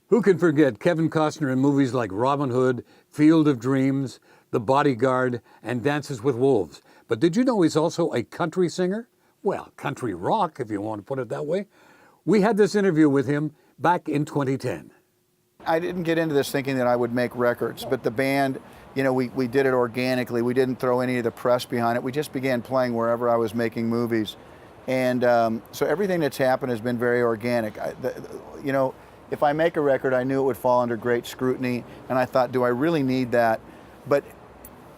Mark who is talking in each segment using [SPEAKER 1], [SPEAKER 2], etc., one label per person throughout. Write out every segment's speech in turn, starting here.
[SPEAKER 1] Who can forget Kevin Costner in movies like Robin Hood, Field of Dreams, The Bodyguard, and Dances with Wolves? But did you know he's also a country singer? Well, country rock, if you want to put it that way. We had this interview with him back in 2010.
[SPEAKER 2] I didn't get into this thinking that I would make records, but the band, we did it organically. We didn't throw any of the press behind it. We just began playing wherever I was making movies. And so everything that's happened has been very organic. If I make a record, I knew it would fall under great scrutiny, and I thought, do I really need that? But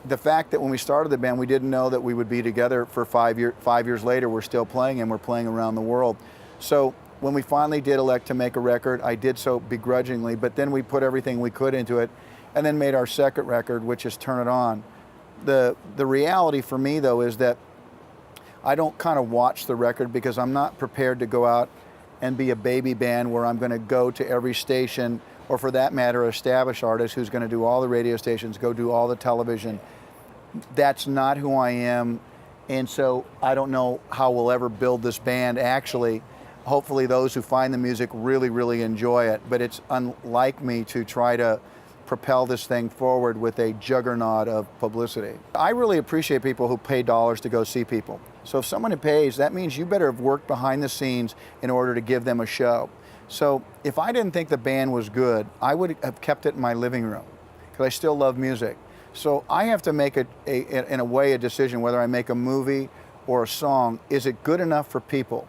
[SPEAKER 2] the fact that when we started the band, we didn't know that we would be together for 5 years. 5 years later, we're still playing, and we're playing around the world. So when we finally did elect to make a record, I did so begrudgingly, but then we put everything we could into it, and then made our second record, which is Turn It On. The reality for me, though, is that I don't kind of watch the record because I'm not prepared to go out and be a baby band where I'm going to go to every station, or for that matter, an established artist who's going to do all the radio stations, go do all the television. That's not who I am, and so I don't know how we'll ever build this band. Actually, hopefully those who find the music really, really enjoy it, but it's unlike me to try to propel this thing forward with a juggernaut of publicity. I really appreciate people who pay dollars to go see people. So if someone pays, that means you better have worked behind the scenes in order to give them a show. So if I didn't think the band was good, I would have kept it in my living room, because I still love music. So I have to make in a way, a decision whether I make a movie or a song. Is it good enough for people?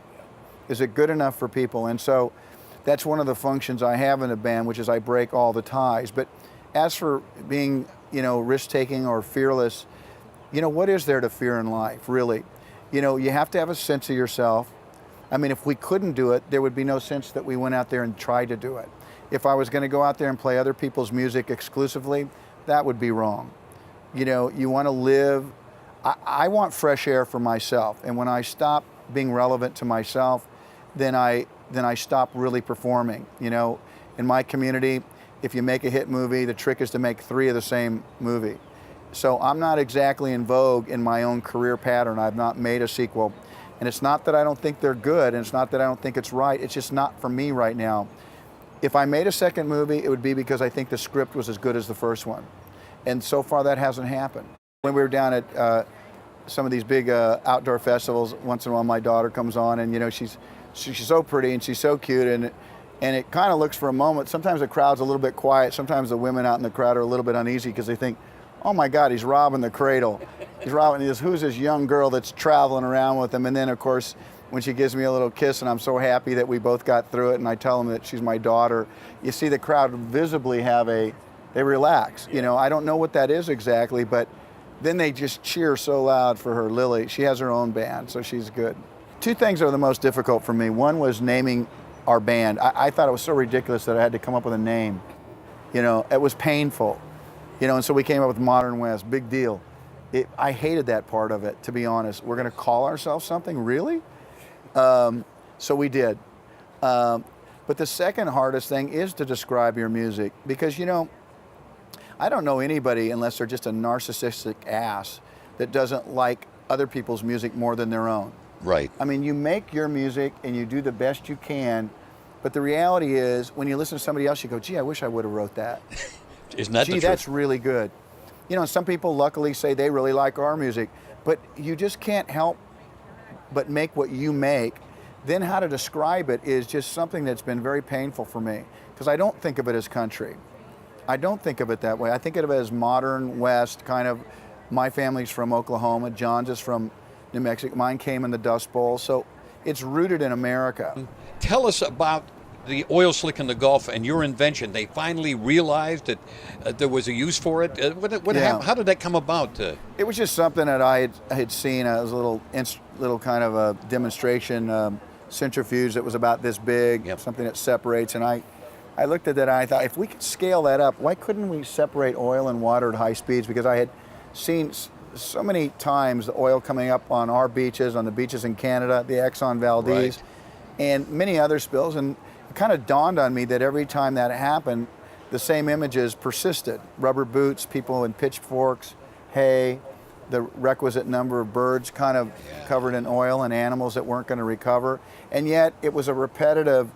[SPEAKER 2] Is it good enough for people? And so that's one of the functions I have in a band, which is I break all the ties. But as for being, risk-taking or fearless, what is there to fear in life, really? You have to have a sense of yourself. I mean, if we couldn't do it, there would be no sense that we went out there and tried to do it. If I was going to go out there and play other people's music exclusively, that would be wrong. You want to live. I want fresh air for myself. And when I stop being relevant to myself, then I stop really performing. In my community, if you make a hit movie, the trick is to make 3 of the same movie. So I'm not exactly in vogue in my own career pattern. I've not made a sequel. And it's not that I don't think they're good, and it's not that I don't think it's right. It's just not for me right now. If I made a second movie, it would be because I think the script was as good as the first one. And so far, that hasn't happened. When we were down at some of these big outdoor festivals, once in a while my daughter comes on, and she's so pretty and she's so cute, and it kind of looks for a moment. Sometimes the crowd's a little bit quiet. Sometimes the women out in the crowd are a little bit uneasy because they think, oh my God, he's robbing the cradle. Who's this young girl that's traveling around with him? And then, of course, when she gives me a little kiss, and I'm so happy that we both got through it, and I tell them that she's my daughter, you see the crowd visibly they relax. I don't know what that is exactly, but then they just cheer so loud for her. Lily, she has her own band, so she's good. 2 things are the most difficult for me. One was naming our band. I thought it was so ridiculous that I had to come up with a name. It was painful. And so we came up with Modern West, big deal. I hated that part of it, to be honest. We're going to call ourselves something, really? So we did. But the second hardest thing is to describe your music, because, I don't know anybody, unless they're just a narcissistic ass, that doesn't like other people's music more than their own.
[SPEAKER 3] Right.
[SPEAKER 2] I mean, you make your music and you do the best you can, but the reality is, when you listen to somebody else, you go, gee, I wish I would have wrote that.
[SPEAKER 3] Isn't that the truth?
[SPEAKER 2] That's really good. Some people luckily say they really like our music, but you just can't help but make what you make. Then how to describe it is just something that's been very painful for me, because I don't think of it as country. I don't think of it that way. I think of it as modern West, kind of. My family's from Oklahoma, John's is from New Mexico, mine came in the Dust Bowl, so it's rooted in America.
[SPEAKER 3] Tell us about the oil slick in the Gulf and your invention. They finally realized that there was a use for it. How did that come about?
[SPEAKER 2] It was just something that I had seen. It was a little kind of a demonstration centrifuge that was about this big, something that separates. And I looked at that and I thought, if we could scale that up, why couldn't we separate oil and water at high speeds? Because I had seen so many times the oil coming up on our beaches, on the beaches in Canada, the Exxon Valdez,
[SPEAKER 3] right,
[SPEAKER 2] and many other spills. And it kind of dawned on me that every time that happened, the same images persisted. Rubber boots, people in pitchforks, hay, the requisite number of birds kind of covered in oil, and animals that weren't going to recover. And yet it was a repetitive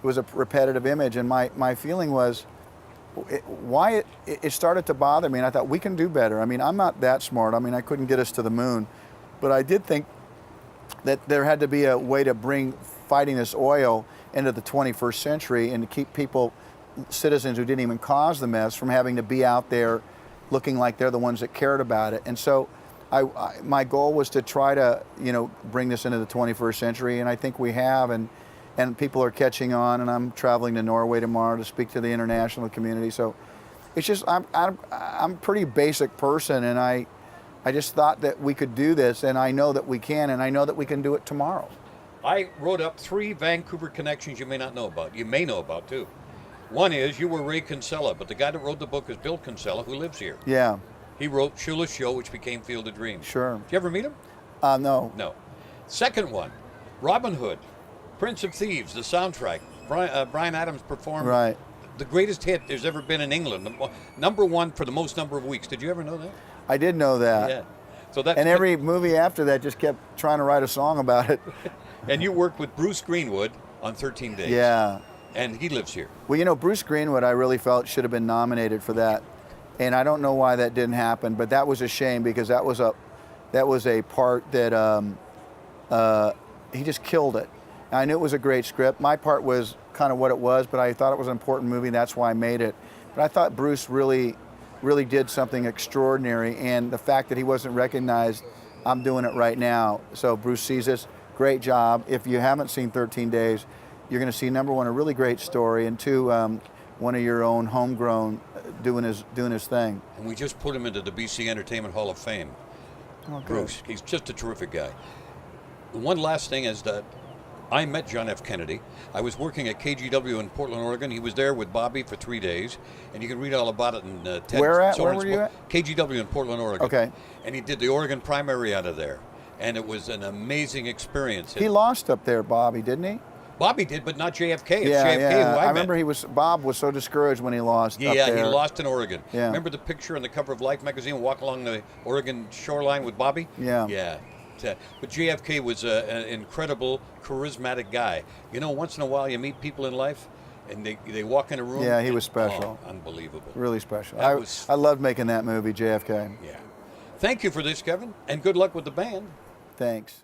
[SPEAKER 2] was a repetitive image. And my feeling was, why it started to bother me, and I thought, we can do better. I mean, I'm not that smart. I mean, I couldn't get us to the moon, but I did think that there had to be a way to bring fighting this oil into the 21st century and to keep people, citizens who didn't even cause the mess, from having to be out there looking like they're the ones that cared about it. And so my goal was to try to, bring this into the 21st century, and I think we have, and people are catching on, and I'm traveling to Norway tomorrow to speak to the international community. So it's just, I'm a pretty basic person, and I just thought that we could do this, and I know that we can, and I know that we can do it tomorrow.
[SPEAKER 3] I wrote up 3 Vancouver connections you may not know about. You may know about too. One is you were Ray Kinsella, but the guy that wrote the book is Bill Kinsella, who lives here.
[SPEAKER 2] Yeah.
[SPEAKER 3] He wrote Shoeless Joe, which became Field of Dreams.
[SPEAKER 2] Sure.
[SPEAKER 3] Did you ever meet him?
[SPEAKER 2] No.
[SPEAKER 3] No. Second one, Robin Hood, Prince of Thieves, the soundtrack. Bryan Adams performed
[SPEAKER 2] Right.
[SPEAKER 3] the greatest hit there's ever been in England. Number 1 for the most number of weeks. Did you ever know that?
[SPEAKER 2] I did know that.
[SPEAKER 3] Yeah. So that.
[SPEAKER 2] And every movie after that just kept trying to write a song about it.
[SPEAKER 3] And you worked with Bruce Greenwood on 13 Days.
[SPEAKER 2] Yeah.
[SPEAKER 3] And he lives here.
[SPEAKER 2] Well, Bruce Greenwood, I really felt should have been nominated for that, and I don't know why that didn't happen. But that was a shame, because that was a part that he just killed it. I knew it was a great script. My part was kind of what it was, but I thought it was an important movie. That's why I made it. But I thought Bruce really did something extraordinary, and the fact that he wasn't recognized, I'm doing it right now. So Bruce sees this. Great job. If you haven't seen 13 Days, you're going to see, number 1, a really great story, and 2, one of your own homegrown doing his thing.
[SPEAKER 3] And we just put him into the BC Entertainment Hall of Fame.
[SPEAKER 2] Oh, good.
[SPEAKER 3] Bruce, he's just a terrific guy. The one last thing is that I met John F. Kennedy. I was working at KGW in Portland, Oregon. He was there with Bobby for 3 days, and you can read all about it in Ted.
[SPEAKER 2] Where were you at?
[SPEAKER 3] KGW in Portland, Oregon.
[SPEAKER 2] Okay.
[SPEAKER 3] And he did the Oregon primary out of there, and it was an amazing experience.
[SPEAKER 2] He lost up there, Bobby, didn't he?
[SPEAKER 3] Bobby did, but not JFK. It's
[SPEAKER 2] Yeah,
[SPEAKER 3] JFK
[SPEAKER 2] yeah.
[SPEAKER 3] who I met.
[SPEAKER 2] remember Bob was so discouraged when he lost up
[SPEAKER 3] Yeah,
[SPEAKER 2] there.
[SPEAKER 3] he lost in Oregon.
[SPEAKER 2] Yeah.
[SPEAKER 3] Remember the picture on the cover of Life magazine, walk along the Oregon shoreline with Bobby?
[SPEAKER 2] Yeah.
[SPEAKER 3] Yeah. But JFK was an incredible, charismatic guy. Once in a while you meet people in life, and they walk in a room.
[SPEAKER 2] Yeah, he was special.
[SPEAKER 3] Oh, unbelievable.
[SPEAKER 2] Really special.
[SPEAKER 3] That
[SPEAKER 2] I loved making that movie, JFK.
[SPEAKER 3] Yeah. Thank you for this, Kevin, and good luck with the band.
[SPEAKER 2] Thanks.